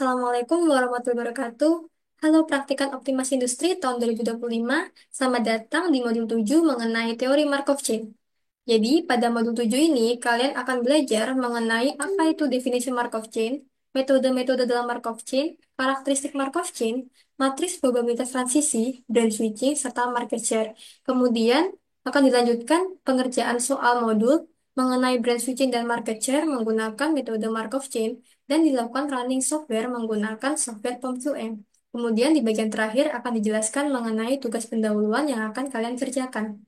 Assalamualaikum warahmatullahi wabarakatuh. Halo praktikan optimasi industri tahun 2025. Selamat datang di modul 7 mengenai teori Markov Chain. Jadi, pada modul 7 ini, kalian akan belajar mengenai apa itu definisi Markov Chain, metode-metode dalam Markov Chain, karakteristik Markov Chain, matriks probabilitas transisi, brand switching, serta market share. Kemudian, akan dilanjutkan pengerjaan soal modul mengenai brand switching dan market share menggunakan metode Markov Chain dan dilakukan running software menggunakan software POM2M. Kemudian di bagian terakhir akan dijelaskan mengenai tugas pendahuluan yang akan kalian kerjakan.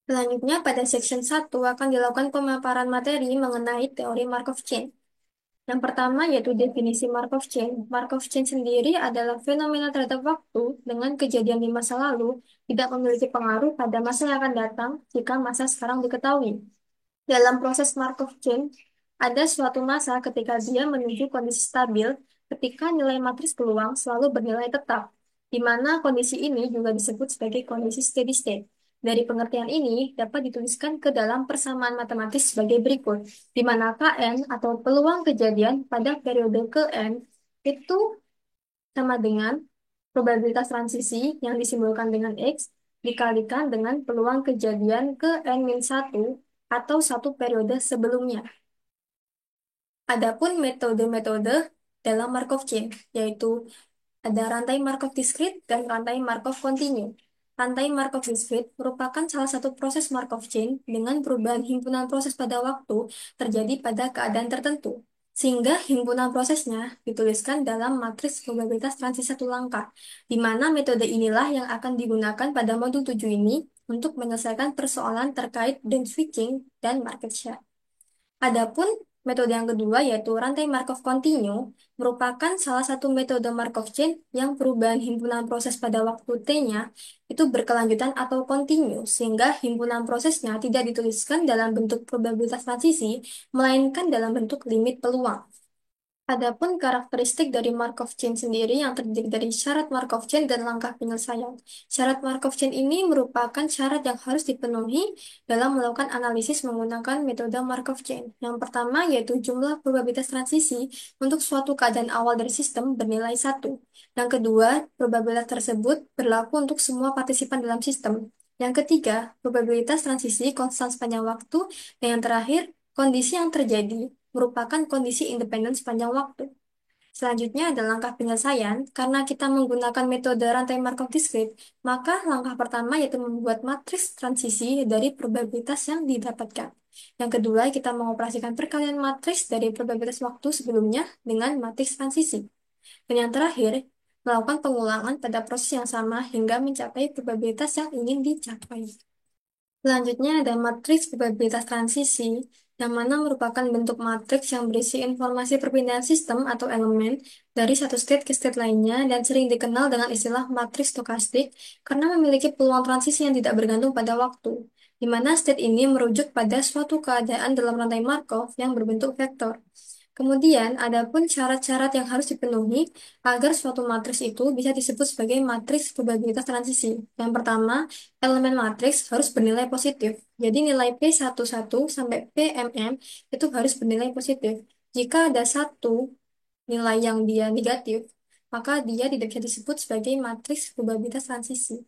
Selanjutnya, pada section 1 akan dilakukan pemaparan materi mengenai teori Markov Chain. Yang pertama yaitu definisi Markov Chain. Markov Chain sendiri adalah fenomena terhadap waktu dengan kejadian di masa lalu tidak memiliki pengaruh pada masa yang akan datang jika masa sekarang diketahui. Dalam proses Markov Chain, ada suatu masa ketika dia menuju kondisi stabil ketika nilai matriks peluang selalu bernilai tetap, di mana kondisi ini juga disebut sebagai kondisi steady state. Dari pengertian ini dapat dituliskan ke dalam persamaan matematis sebagai berikut, di mana Kn atau peluang kejadian pada periode Kn itu sama dengan probabilitas transisi yang disimbolkan dengan X dikalikan dengan peluang kejadian ke N-1 atau satu periode sebelumnya. Adapun metode-metode dalam Markov chain, yaitu ada rantai Markov discrete dan rantai Markov continue. Rantai Markov discrete merupakan salah satu proses Markov chain dengan perubahan himpunan proses pada waktu terjadi pada keadaan tertentu. Sehingga himpunan prosesnya dituliskan dalam matriks probabilitas transisi satu langkah, di mana metode inilah yang akan digunakan pada modul 7 ini untuk menyelesaikan persoalan terkait brand switching dan market share. Adapun metode yang kedua yaitu rantai Markov continue merupakan salah satu metode Markov chain yang perubahan himpunan proses pada waktu T-nya itu berkelanjutan atau continue sehingga himpunan prosesnya tidak dituliskan dalam bentuk probabilitas transisi melainkan dalam bentuk limit peluang. Adapun karakteristik dari Markov chain sendiri yang terdiri dari syarat Markov chain dan langkah penyelesaian. Syarat Markov chain ini merupakan syarat yang harus dipenuhi dalam melakukan analisis menggunakan metode Markov chain. Yang pertama yaitu jumlah probabilitas transisi untuk suatu keadaan awal dari sistem bernilai 1. Yang kedua, probabilitas tersebut berlaku untuk semua partisipan dalam sistem. Yang ketiga, probabilitas transisi konstan sepanjang waktu. Dan yang terakhir, kondisi yang terjadi merupakan kondisi independen sepanjang waktu. Selanjutnya ada langkah penyelesaian. Karena kita menggunakan metode rantai Markov discrete, maka langkah pertama yaitu membuat matriks transisi dari probabilitas yang didapatkan. Yang kedua, kita mengoperasikan perkalian matriks dari probabilitas waktu sebelumnya dengan matriks transisi. Dan yang terakhir, melakukan pengulangan pada proses yang sama hingga mencapai probabilitas yang ingin dicapai. Selanjutnya ada matriks probabilitas transisi, yang mana merupakan bentuk matriks yang berisi informasi perpindahan sistem atau elemen dari satu state ke state lainnya dan sering dikenal dengan istilah matriks stokastik karena memiliki peluang transisi yang tidak bergantung pada waktu, di mana state ini merujuk pada suatu keadaan dalam rantai Markov yang berbentuk vektor. Kemudian, ada pun syarat-syarat yang harus dipenuhi agar suatu matriks itu bisa disebut sebagai matriks probabilitas transisi. Yang pertama, elemen matriks harus bernilai positif. Jadi nilai P11 sampai PMM itu harus bernilai positif. Jika ada satu nilai yang dia negatif, maka dia tidak bisa disebut sebagai matriks probabilitas transisi.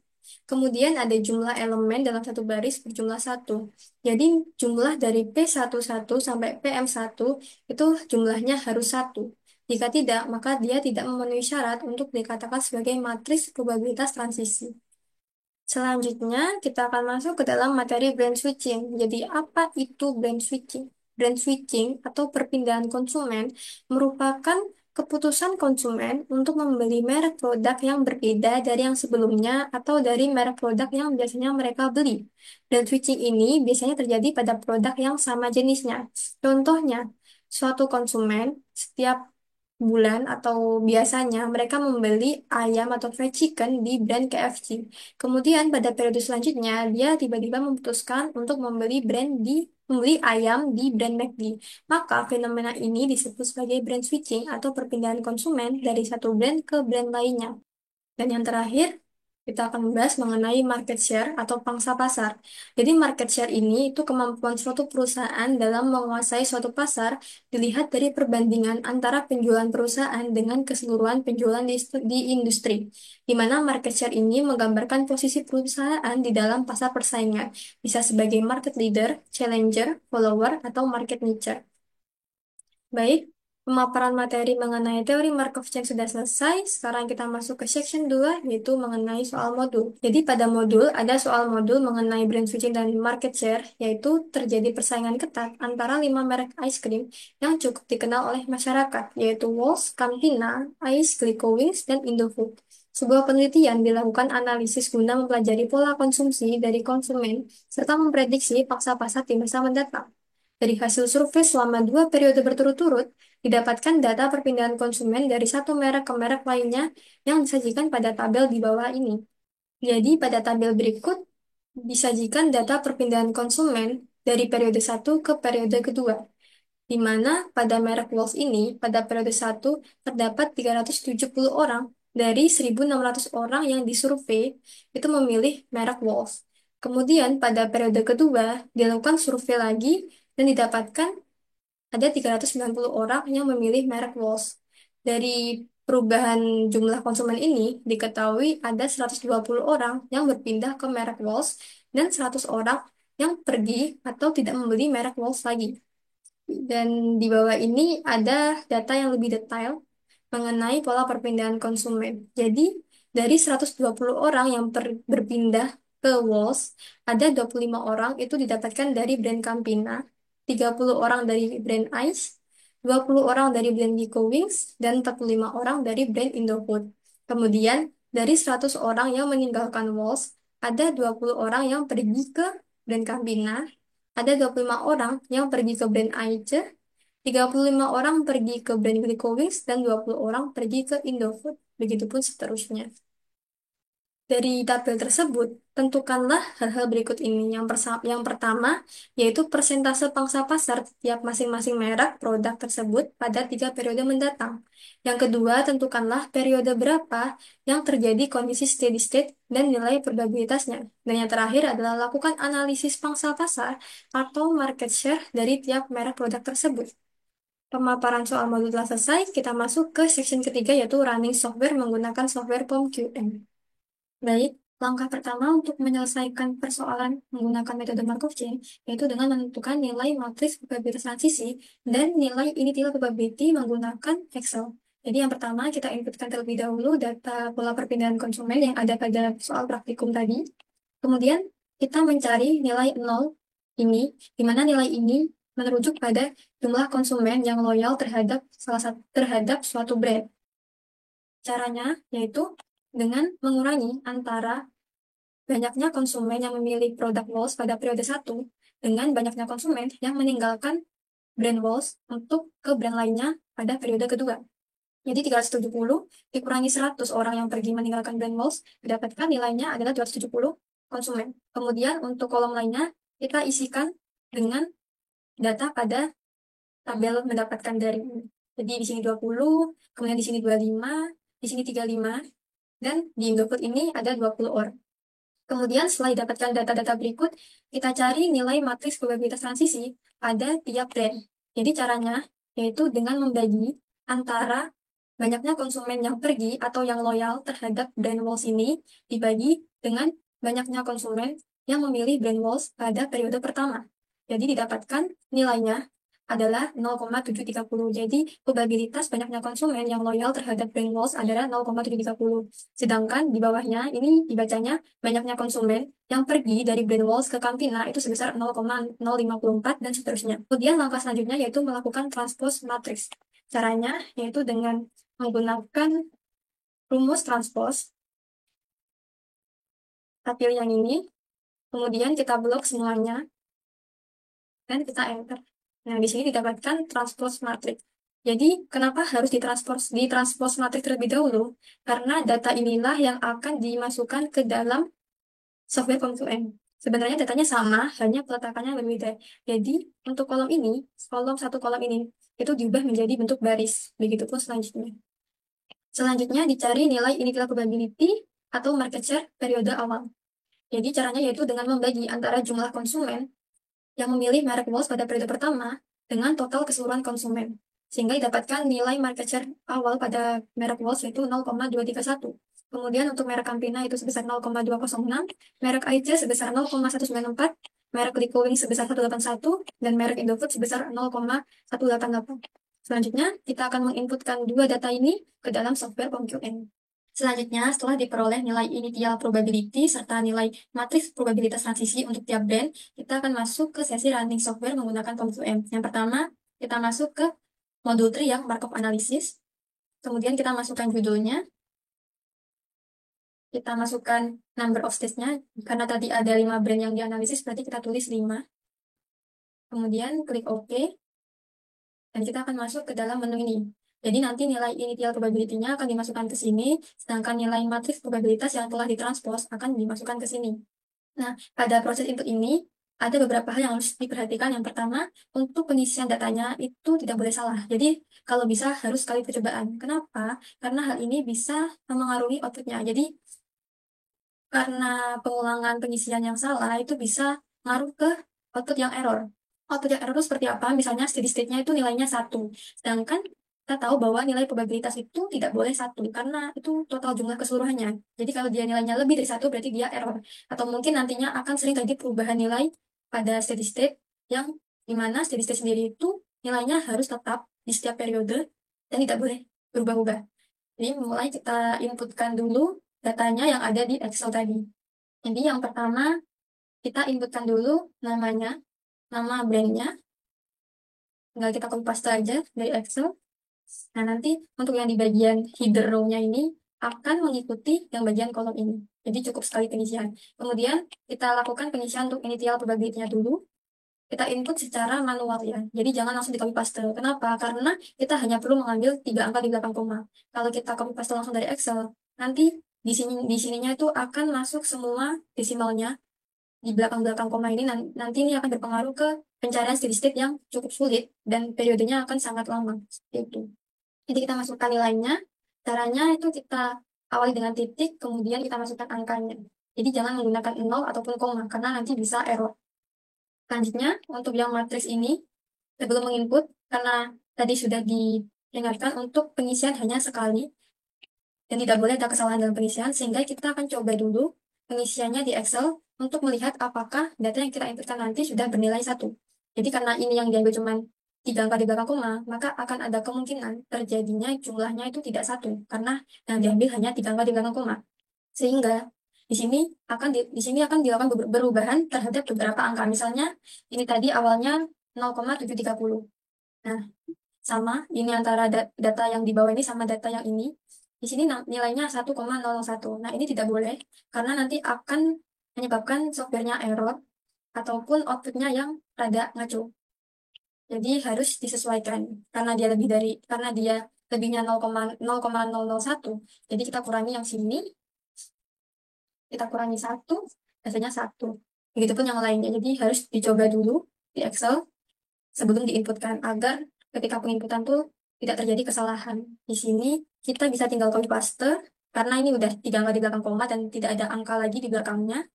Kemudian ada jumlah elemen dalam satu baris berjumlah satu. Jadi jumlah dari P11 sampai PM1 itu jumlahnya harus satu. Jika tidak, maka dia tidak memenuhi syarat untuk dikatakan sebagai matriks probabilitas transisi. Selanjutnya, kita akan masuk ke dalam materi brand switching. Jadi, apa itu brand switching? Brand switching atau perpindahan konsumen merupakan keputusan konsumen untuk membeli merek produk yang berbeda dari yang sebelumnya atau dari merek produk yang biasanya mereka beli. Brand switching ini biasanya terjadi pada produk yang sama jenisnya. Contohnya, suatu konsumen setiap bulan atau biasanya mereka membeli ayam atau fried chicken di brand KFC. Kemudian pada periode selanjutnya dia tiba-tiba memutuskan untuk membeli ayam di brand McD. Maka fenomena ini disebut sebagai brand switching atau perpindahan konsumen dari satu brand ke brand lainnya. Dan yang terakhir kita akan membahas mengenai market share atau pangsa pasar. Jadi market share ini itu kemampuan suatu perusahaan dalam menguasai suatu pasar dilihat dari perbandingan antara penjualan perusahaan dengan keseluruhan penjualan di industri, di mana market share ini menggambarkan posisi perusahaan di dalam pasar persaingan, bisa sebagai market leader, challenger, follower, atau market niche. Baik, pemaparan materi mengenai teori Markov chain sudah selesai. Sekarang kita masuk ke section 2, yaitu mengenai soal modul. Jadi pada modul, ada soal modul mengenai brand switching dan market share, yaitu terjadi persaingan ketat antara 5 merek ice cream yang cukup dikenal oleh masyarakat, yaitu Walls, Campina, Ice, Glico Wings, dan Indofood. Sebuah penelitian dilakukan analisis guna mempelajari pola konsumsi dari konsumen, serta memprediksi pangsa pasar di masa mendatang. Dari hasil survei selama 2 periode berturut-turut, didapatkan data perpindahan konsumen dari satu merek ke merek lainnya yang disajikan pada tabel di bawah ini. Jadi, pada tabel berikut, disajikan data perpindahan konsumen dari periode satu ke periode kedua, di mana pada merek Wolf ini, pada periode satu terdapat 370 orang dari 1.600 orang yang disurvei itu memilih merek Wolf. Kemudian pada periode kedua, dilakukan survei lagi dan didapatkan ada 390 orang yang memilih merek Walls. Dari perubahan jumlah konsumen ini, diketahui ada 120 orang yang berpindah ke merek Walls dan 100 orang yang pergi atau tidak membeli merek Walls lagi. Dan di bawah ini ada data yang lebih detail mengenai pola perpindahan konsumen. Jadi, dari 120 orang yang berpindah ke Walls, ada 25 orang itu didapatkan dari brand Campina, 30 orang dari brand Ice, 20 orang dari brand Nico Wings, dan 45 orang dari brand Indofood. Kemudian, dari 100 orang yang meninggalkan Walls, ada 20 orang yang pergi ke brand Campina, ada 25 orang yang pergi ke brand Aice, 35 orang pergi ke brand Glico Wings, dan 20 orang pergi ke Indofood. Begitupun seterusnya. Dari tabel tersebut, tentukanlah hal-hal berikut ini. Yang pertama, yaitu persentase pangsa pasar tiap masing-masing merek produk tersebut pada 3 periode mendatang. Yang kedua, tentukanlah periode berapa yang terjadi kondisi steady state dan nilai probabilitasnya. Dan yang terakhir adalah lakukan analisis pangsa pasar atau market share dari tiap merek produk tersebut. Pemaparan soal modul telah selesai, kita masuk ke section ketiga, yaitu running software menggunakan software POM-QM. Baik, langkah pertama untuk menyelesaikan persoalan menggunakan metode Markov chain, yaitu dengan menentukan nilai matriks probabilitas transisi dan nilai initial probability menggunakan Excel. Jadi yang pertama, kita inputkan terlebih dahulu data pola perpindahan konsumen yang ada pada soal praktikum tadi. Kemudian, kita mencari nilai 0 ini, di mana nilai ini merujuk pada jumlah konsumen yang loyal terhadap suatu brand. Caranya yaitu dengan mengurangi antara banyaknya konsumen yang memilih produk Walls pada periode 1 dengan banyaknya konsumen yang meninggalkan brand Walls untuk ke brand lainnya pada periode kedua. Jadi 370 dikurangi 100 orang yang pergi meninggalkan brand Walls, didapatkan nilainya adalah 270 konsumen. Kemudian untuk kolom lainnya, kita isikan dengan data pada tabel mendapatkan dari ini. Jadi di sini 20, kemudian di sini 25, di sini 35, dan di Indofood ini ada 20 orang. Kemudian setelah didapatkan data-data berikut, kita cari nilai matriks probabilitas transisi pada tiap brand. Jadi caranya yaitu dengan membagi antara banyaknya konsumen yang pergi atau yang loyal terhadap brand Walls ini dibagi dengan banyaknya konsumen yang memilih brand Walls pada periode pertama. Jadi didapatkan nilainya adalah 0,730. Jadi probabilitas banyaknya konsumen yang loyal terhadap brand Walls adalah 0,730. Sedangkan di bawahnya ini dibacanya banyaknya konsumen yang pergi dari brand Walls ke Campina itu sebesar 0,054 dan seterusnya. Kemudian langkah selanjutnya yaitu melakukan transpose matrix. Caranya yaitu dengan menggunakan rumus transpose. Kita pilih yang ini, kemudian kita blok semuanya, dan kita enter. Nah, di sini didapatkan transpose matrix. Jadi, kenapa harus ditranspose matrix terlebih dahulu? Karena data inilah yang akan dimasukkan ke dalam software POM-QM. Sebenarnya datanya sama, hanya peletakannya berbeda. Jadi, untuk kolom ini, satu kolom ini, itu diubah menjadi bentuk baris. Begitupun selanjutnya. Selanjutnya dicari nilai initial probability atau market share periode awal. Jadi caranya yaitu dengan membagi antara jumlah konsumen yang memilih merek Walls pada periode pertama dengan total keseluruhan konsumen, sehingga didapatkan nilai market share awal pada merek Walls yaitu 0,231. Kemudian untuk merek Campina itu sebesar 0,206, merek AIC sebesar 0,194, merek Lico Wings sebesar 181, dan merek Indofood sebesar 0,188. Selanjutnya, kita akan menginputkan dua data ini ke dalam software POMQN. Selanjutnya, setelah diperoleh nilai initial probability serta nilai matriks probabilitas transisi untuk tiap brand, kita akan masuk ke sesi running software menggunakan POMQM. Yang pertama, kita masuk ke modul 3 yang Markov Analysis. Kemudian kita masukkan judulnya. Kita masukkan number of stage-nya. Karena tadi ada 5 brand yang dianalisis, berarti kita tulis 5. Kemudian klik OK. Dan kita akan masuk ke dalam menu ini. Jadi nanti nilai initial probability-nya akan dimasukkan ke sini, sedangkan nilai matriks probabilitas yang telah ditranspos akan dimasukkan ke sini. Nah, pada proses input ini, ada beberapa hal yang harus diperhatikan. Yang pertama, untuk pengisian datanya itu tidak boleh salah. Jadi, kalau bisa harus sekali percobaan. Kenapa? Karena hal ini bisa memengaruhi outputnya. Jadi, karena pengulangan pengisian yang salah, itu bisa ngaruh ke output yang error. Output yang error itu seperti apa? Misalnya steady state-nya itu nilainya 1. Sedangkan kita tahu bahwa nilai probabilitas itu tidak boleh 1, karena itu total jumlah keseluruhannya. Jadi kalau dia nilainya lebih dari 1, berarti dia error. Atau mungkin nantinya akan sering terjadi perubahan nilai pada steady state, yang dimana steady state sendiri itu nilainya harus tetap di setiap periode dan tidak boleh berubah-ubah. Jadi mulai kita inputkan dulu datanya yang ada di Excel tadi. Jadi yang pertama, kita inputkan dulu namanya, nama brandnya. Tinggal kita copy paste aja dari Excel. Nah, nanti untuk yang di bagian header row-nya ini akan mengikuti yang bagian kolom ini. Jadi cukup sekali pengisian. Kemudian kita lakukan pengisian untuk initial probability-nya dulu. Kita input secara manual ya. Jadi jangan langsung di copy paste. Kenapa? Karena kita hanya perlu mengambil 3 angka di belakang koma. Kalau kita copy paste langsung dari Excel, nanti di sininya itu akan masuk semua desimalnya di belakang-belakang koma ini. Nanti ini akan berpengaruh ke pencarian steady state yang cukup sulit dan periodenya akan sangat lama. Seperti itu. Jadi kita masukkan nilainya. Caranya itu kita awali dengan titik, kemudian kita masukkan angkanya. Jadi jangan menggunakan 0 ataupun koma, karena nanti bisa error. Selanjutnya, untuk yang matriks ini, sebelum menginput, karena tadi sudah diingatkan untuk pengisian hanya sekali, dan tidak boleh ada kesalahan dalam pengisian, sehingga kita akan coba dulu pengisiannya di Excel untuk melihat apakah data yang kita inputkan nanti sudah bernilai 1. Jadi karena ini yang diambil cuma 3 angka di belakang koma, maka akan ada kemungkinan terjadinya jumlahnya itu tidak 1, karena yang diambil hanya 3 angka di belakang koma. Sehingga di sini akan dilakukan perubahan terhadap beberapa angka. Misalnya ini tadi awalnya 0,730. Nah, sama ini antara data yang di bawah ini sama data yang ini. Di sini nilainya 1,001. Nah, ini tidak boleh karena nanti akan menyebabkan softwarenya error ataupun outputnya yang rada ngaco. Jadi harus disesuaikan karena dia lebihnya 0,001. Jadi kita kurangi yang sini, kita kurangi 1, hasilnya 1. Begitupun yang lainnya. Jadi harus dicoba dulu di Excel sebelum diinputkan agar ketika penginputan tuh tidak terjadi kesalahan. Di sini kita bisa tinggal copy paste karena ini udah 3 angka di belakang koma dan tidak ada angka lagi di belakangnya.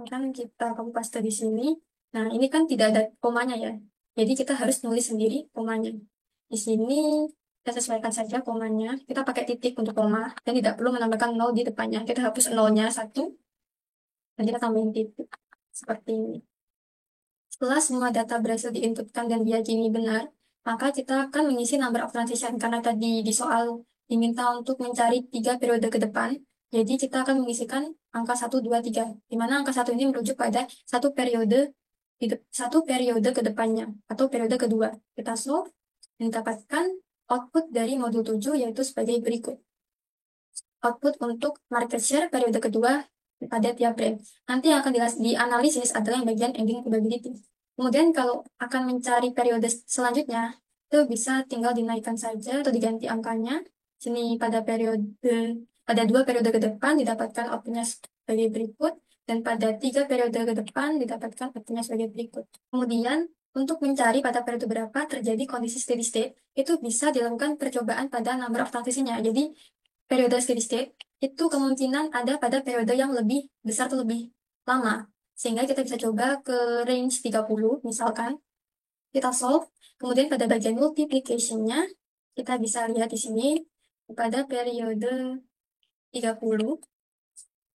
Kan kita copy paste di sini. Nah, ini kan tidak ada komanya ya. Jadi kita harus nulis sendiri komanya. Di sini kita sesuaikan saja komanya. Kita pakai titik untuk koma dan tidak perlu menambahkan 0 di depannya. Kita hapus 0-nya 1 dan kita tambahin titik seperti ini. Setelah semua data berhasil diinputkan dan diyakini benar, maka kita akan mengisi number of transition. Karena tadi di soal diminta untuk mencari 3 periode ke depan, jadi kita akan mengisikan angka 1, 2, 3. Di mana angka 1 ini merujuk pada satu periode ke depannya, atau periode kedua. Kita solve dan dapatkan output dari modul 7 yaitu sebagai berikut. Output untuk market share periode kedua pada tiap brand. Nanti yang akan dianalisis adalah yang bagian ending probability. Kemudian kalau akan mencari periode selanjutnya, itu bisa tinggal dinaikkan saja atau diganti angkanya. Sini pada 2 periode ke depan didapatkan outputnya sebagai berikut, dan pada 3 periode ke depan didapatkan outputnya sebagai berikut. Kemudian untuk mencari pada periode berapa terjadi kondisi steady state, itu bisa dilakukan percobaan pada number of transisinya. Jadi periode steady state itu kemungkinan ada pada periode yang lebih besar atau lebih lama. Sehingga kita bisa coba ke range 30, misalkan. Kita solve, kemudian pada bagian multiplication-nya, kita bisa lihat di sini, pada periode 30,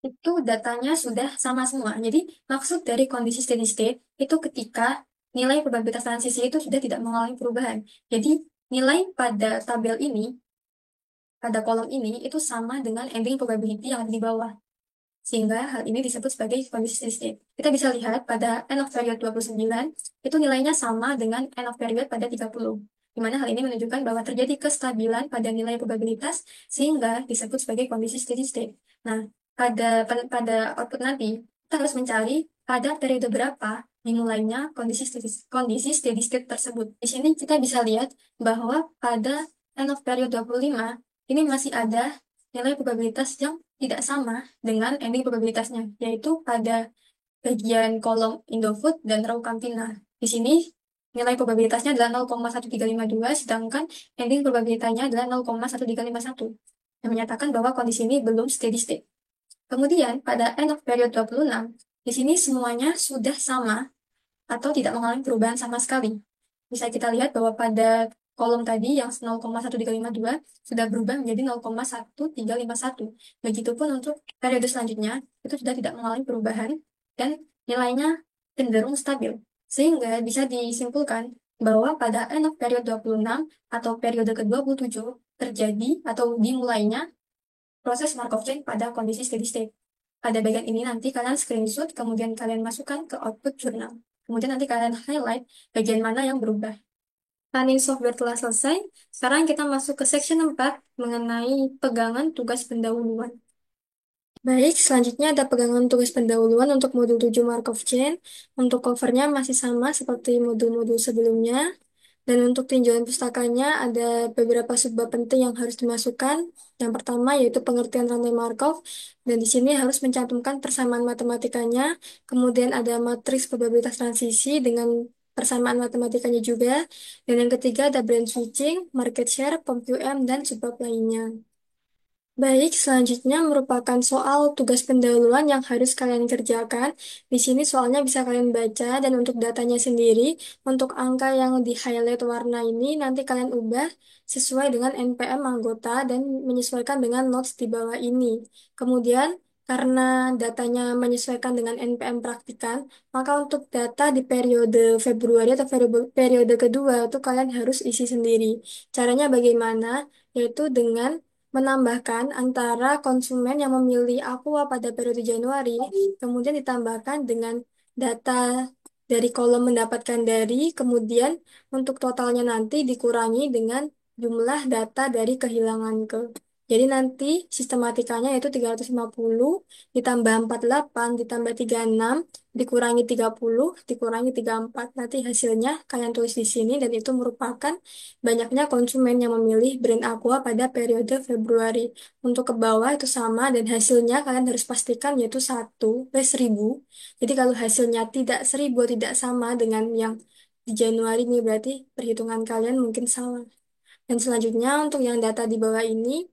itu datanya sudah sama semua. Jadi, maksud dari kondisi steady state, itu ketika nilai probabilitas transisi itu sudah tidak mengalami perubahan. Jadi, nilai pada tabel ini, pada kolom ini, itu sama dengan ending probability yang ada di bawah. Sehingga hal ini disebut sebagai kondisi steady state. Kita bisa lihat pada end of period 29, itu nilainya sama dengan end of period pada 30. Di mana hal ini menunjukkan bahwa terjadi kestabilan pada nilai probabilitas sehingga disebut sebagai kondisi steady state. Nah, pada output nanti, kita harus mencari pada periode berapa dimulainya kondisi steady state tersebut. Di sini kita bisa lihat bahwa pada end of period 25, ini masih ada nilai probabilitas yang tidak sama dengan ending probabilitasnya, yaitu pada bagian kolom Indofood dan Raw Campina. Di sini nilai probabilitasnya adalah 0,1352, sedangkan ending probabilitasnya adalah 0,1351, yang menyatakan bahwa kondisi ini belum steady state. Kemudian pada end of period 26, di sini semuanya sudah sama atau tidak mengalami perubahan sama sekali. Bisa kita lihat bahwa pada kolom tadi yang 0,1352 sudah berubah menjadi 0,1351. Begitupun untuk periode selanjutnya, itu sudah tidak mengalami perubahan dan nilainya cenderung stabil. Sehingga bisa disimpulkan bahwa pada end of period 26 atau periode ke-27 terjadi atau dimulainya proses Markov chain pada kondisi steady state. Pada bagian ini nanti kalian screenshot, kemudian kalian masukkan ke output jurnal. Kemudian nanti kalian highlight bagian mana yang berubah. Running software telah selesai. Sekarang kita masuk ke section 4 mengenai pegangan tugas pendahuluan. Baik, selanjutnya ada pegangan tugas pendahuluan untuk modul 7 Markov Chain. Untuk covernya masih sama seperti modul-modul sebelumnya. Dan untuk tinjauan pustakanya ada beberapa subbab penting yang harus dimasukkan. Yang pertama yaitu pengertian rantai Markov. Dan di sini harus mencantumkan persamaan matematikanya. Kemudian ada matriks probabilitas transisi dengan persamaan matematikanya juga. Dan yang ketiga ada brand switching, market share, POM-QM, dan subbab lainnya. Baik, selanjutnya merupakan soal tugas pendahuluan yang harus kalian kerjakan. Di sini soalnya bisa kalian baca dan untuk datanya sendiri, untuk angka yang di highlight warna ini nanti kalian ubah sesuai dengan NPM anggota dan menyesuaikan dengan notes di bawah ini. Kemudian, karena datanya menyesuaikan dengan NPM praktikan, maka untuk data di periode Februari atau periode kedua itu kalian harus isi sendiri. Caranya bagaimana? Yaitu dengan menambahkan antara konsumen yang memilih Aqua pada periode Januari, kemudian ditambahkan dengan data dari kolom mendapatkan dari, kemudian untuk totalnya nanti dikurangi dengan jumlah data dari kehilangan ke. Jadi nanti sistematikanya yaitu 350 ditambah 48 ditambah 36 dikurangi 30 dikurangi 34. Nanti hasilnya kalian tulis di sini dan itu merupakan banyaknya konsumen yang memilih brand Aqua pada periode Februari. Untuk ke bawah itu sama dan hasilnya kalian harus pastikan yaitu 1/1000. Jadi kalau hasilnya tidak 1000, tidak sama dengan yang di Januari ini berarti perhitungan kalian mungkin salah. Dan selanjutnya untuk yang data di bawah ini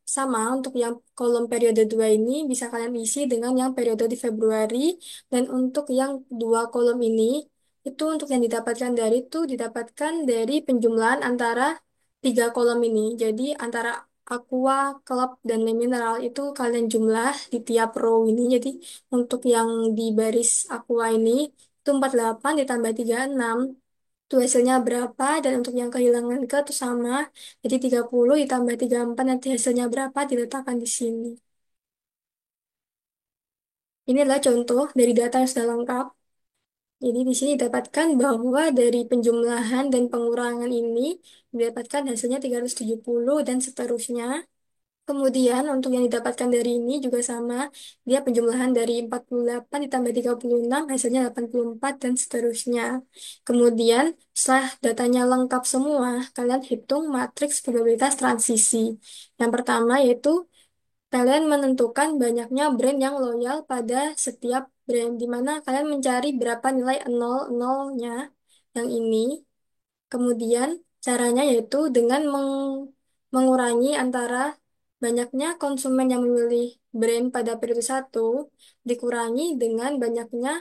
sama untuk yang kolom periode 2 ini bisa kalian isi dengan yang periode di Februari. Dan untuk yang dua kolom ini, itu untuk yang didapatkan dari itu didapatkan dari penjumlahan antara tiga kolom ini. Jadi antara Aqua, Club, dan Mineral itu kalian jumlah di tiap row ini. Jadi untuk yang di baris Aqua ini, itu 48 ditambah 36 itu hasilnya berapa, dan untuk yang kehilangan ke itu sama, jadi 30 ditambah 34 nanti hasilnya berapa diletakkan di sini. Ini adalah contoh dari data yang sudah lengkap. Jadi di sini didapatkan bahwa dari penjumlahan dan pengurangan ini didapatkan hasilnya 370 dan seterusnya. Kemudian untuk yang didapatkan dari ini juga sama, dia penjumlahan dari 48 ditambah 36 hasilnya 84 dan seterusnya. Kemudian setelah datanya lengkap semua, kalian hitung matriks probabilitas transisi. Yang pertama yaitu kalian menentukan banyaknya brand yang loyal pada setiap brand, di mana kalian mencari berapa nilai 00-nya yang ini. Kemudian caranya yaitu dengan mengurangi antara Banyaknya konsumen yang memilih brand pada periode satu dikurangi dengan banyaknya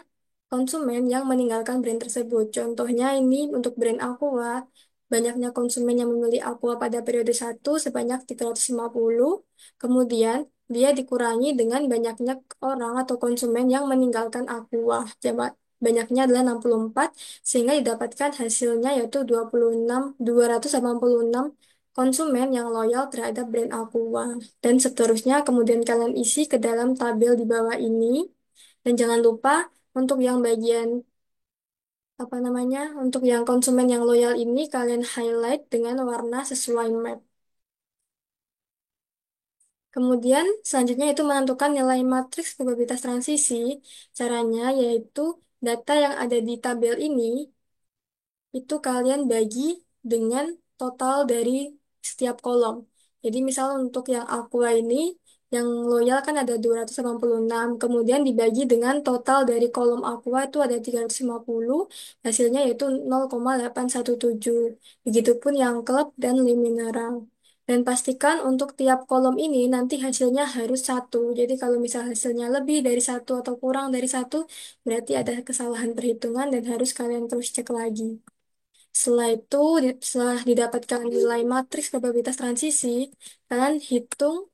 konsumen yang meninggalkan brand tersebut. Contohnya ini untuk brand Aqua, banyaknya konsumen yang memilih Aqua pada periode satu sebanyak 350, kemudian dia dikurangi dengan banyaknya orang atau konsumen yang meninggalkan Aqua. Banyaknya adalah 64, sehingga didapatkan hasilnya yaitu 286 konsumen yang loyal terhadap brand Aqua. Dan seterusnya kemudian kalian isi ke dalam tabel di bawah ini. Dan jangan lupa untuk yang bagian apa namanya, untuk yang konsumen yang loyal ini kalian highlight dengan warna sesuai map. Kemudian selanjutnya itu menentukan nilai matriks probabilitas transisi. Caranya yaitu data yang ada di tabel ini itu kalian bagi dengan total dari setiap kolom. Jadi misal untuk yang Aqua ini, yang loyal kan ada 286, kemudian dibagi dengan total dari kolom Aqua itu ada 350, hasilnya yaitu 0,817. Begitupun yang klub dan Limineral. Dan pastikan untuk tiap kolom ini nanti hasilnya harus satu. Jadi kalau misal hasilnya lebih dari satu atau kurang dari satu, berarti ada kesalahan perhitungan dan harus kalian terus cek lagi. Setelah itu, setelah didapatkan nilai matriks probabilitas transisi, kalian hitung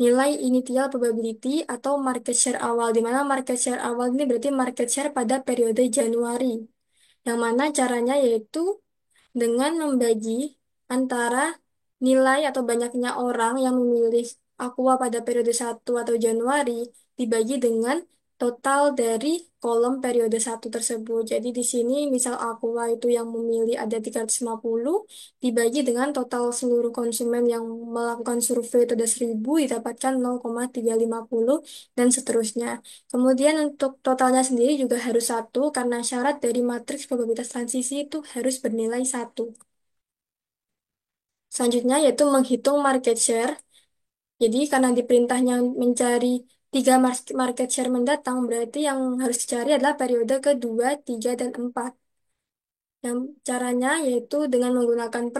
nilai initial probability atau market share awal, di mana market share awal ini berarti market share pada periode Januari. Yang mana caranya yaitu dengan membagi antara nilai atau banyaknya orang yang memilih Aqua pada periode satu atau Januari dibagi dengan total dari kolom periode satu tersebut. Jadi di sini misal Aqua itu yang memilih ada 350 dibagi dengan total seluruh konsumen yang melakukan survei itu ada 1000 didapatkan 0,350 dan seterusnya. Kemudian untuk totalnya sendiri juga harus satu karena syarat dari matriks probabilitas transisi itu harus bernilai satu. Selanjutnya yaitu menghitung market share. Jadi karena di perintahnya mencari tiga market share mendatang, berarti yang harus dicari adalah periode kedua, tiga, dan empat. Yang caranya yaitu dengan menggunakan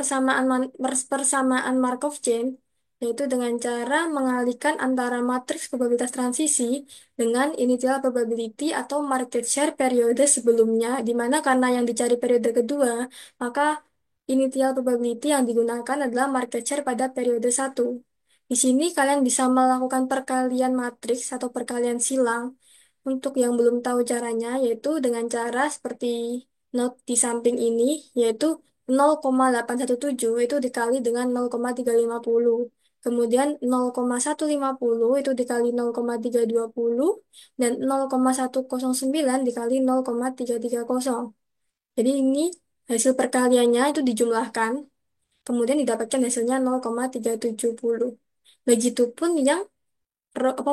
persamaan Markov chain, yaitu dengan cara mengalihkan antara matriks probabilitas transisi dengan initial probability atau market share periode sebelumnya, di mana karena yang dicari periode kedua, maka initial probability yang digunakan adalah market share pada periode satu. Di sini kalian bisa melakukan perkalian matriks atau perkalian silang untuk yang belum tahu caranya, yaitu dengan cara seperti note di samping ini, yaitu 0,817 itu dikali dengan 0,350. Kemudian 0,150 itu dikali 0,320 dan 0,109 dikali 0,330. Jadi ini hasil perkaliannya itu dijumlahkan, kemudian didapatkan hasilnya 0,370. Begitupun yang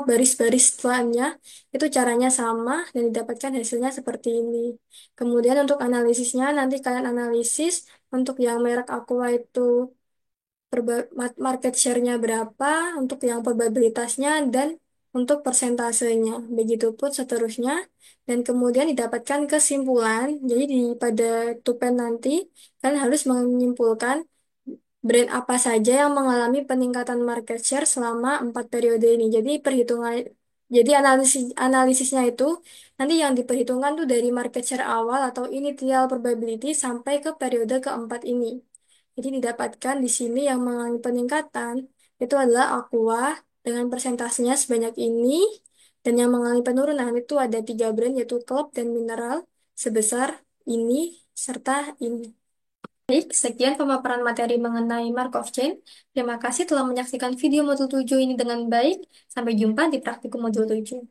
baris-baris setelahnya itu caranya sama dan didapatkan hasilnya seperti ini. Kemudian untuk analisisnya nanti kalian analisis untuk yang merek Aqua itu market share-nya berapa, untuk yang probabilitasnya dan untuk persentasenya. Begitupun seterusnya dan kemudian didapatkan kesimpulan. Jadi pada tupen nanti kalian harus menyimpulkan brand apa saja yang mengalami peningkatan market share selama 4 periode ini. Jadi analisisnya itu nanti yang diperhitungkan tuh dari market share awal atau initial probability sampai ke periode keempat ini. Jadi didapatkan di sini yang mengalami peningkatan itu adalah Aqua dengan persentasenya sebanyak ini, dan yang mengalami penurunan itu ada 3 brand yaitu Club dan Mineral sebesar ini serta ini. Baik, sekian pemaparan materi mengenai Markov Chain. Terima kasih telah menyaksikan video modul 7 ini dengan baik. Sampai jumpa di praktikum modul 7.